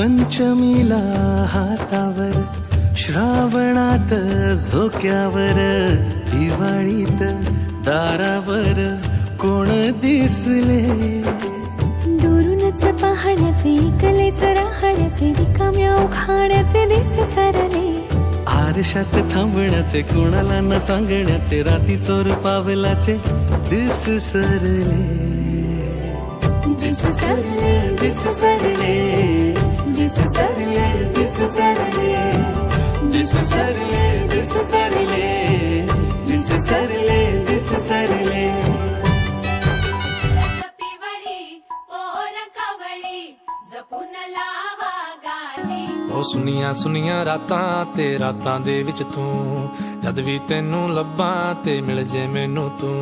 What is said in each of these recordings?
पंचमीला हातावर, श्रावणात झोक्यावर, दिवाळीत दारावर कोण दिसले. दुरूनच पाहण्याचे, कलेच राहण्याचे, रिकाम्या उखाण्याचे दिस सरले. आरशात थांबण्याचे, कोणाला न सांगण्याचे, राती चोर पावलाचे दिस सरले. जिस सरले दिस सरले, जिस सरले दिस सरले, जिस सरले दिस सरले, जिस सरले दिस सरले. ओ सुनिया सुनिया रातां ते रातां दे विच तू, जद भी तेनू लब्बां ते मिल जे मैनू तू.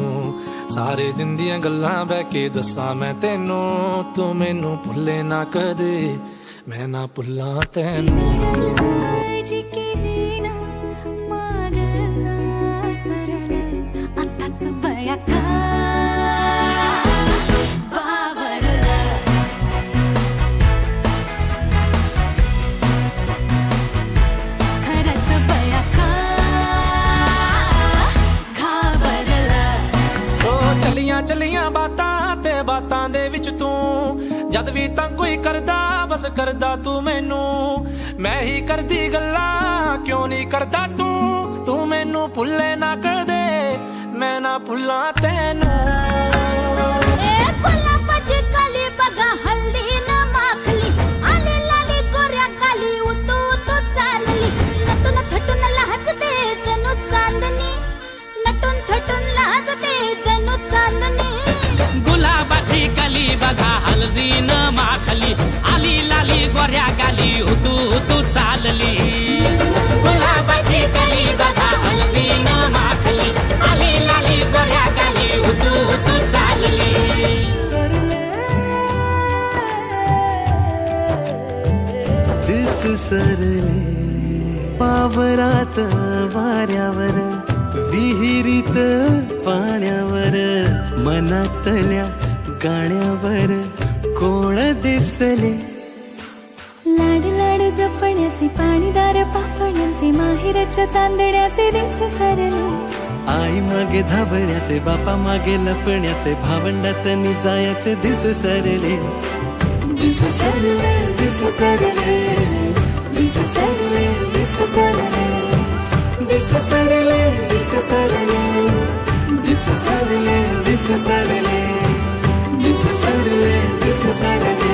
सारे दिन दियां गल्लां बह के दस्सां मैं तेनू, तू मैनू भुल्ले ना कदे, मैं ना भुल्लां तेनू. चलियां बातां ते बातां दे विच तू, जद भी तां कोई करदा बस करदा तू मैनू. मैं ही करदी गल्लां क्यों नहीं करदा तू, तू मैनू भुल्ले ना कदे, मैं ना भुल्लां तैनू. गुलाबाची कली बघा हल्दी न माखली, आली लाली गोऱ्या गाली उतू उतू चालली. गुलाबाची कली बघा हल्दी न माखली, आली लाली गोऱ्या गाली उतू उतू चालली. दिस सरले. पावरात वाऱ्यावर, विहिरीत पाण्यावर, मनातल्या गाण्यावर कोण दिसले. लाड लाड जपण्याचे, पाणीदार पापण्याचे, माहेरच्या चांदण्याचे दिस सरले. आई मागे धावण्याचे, बापा मागे लपण्याचे, भावंडात जायचे दिस सरले. जिस सरले दिस सरले, जिस सरले दिस सरले, जिस सरले दिस सरले, जिस सरले दिस सरले, जिस सरले दिस सरले,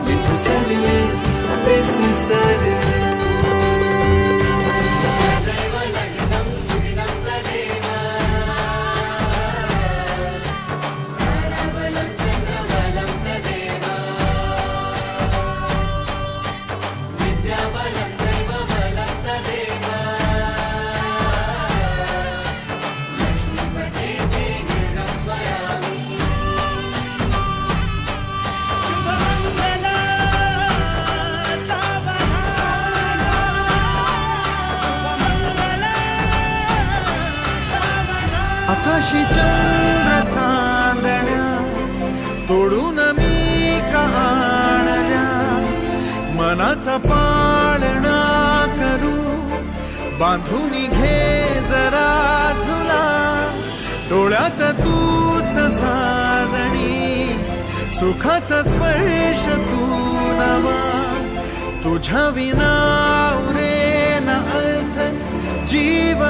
जिस सरले दिस सरले. आकाशी चंद्र चांदण्या तोडून मी कहाणल्या, मनाचा पाळणा करू बांधून घे जरा झुला. डोळ्यात तूच साजणी, सुखाचा स्पर्श तू नवा. तुझ्या विना उरेना अर्थ जीवन.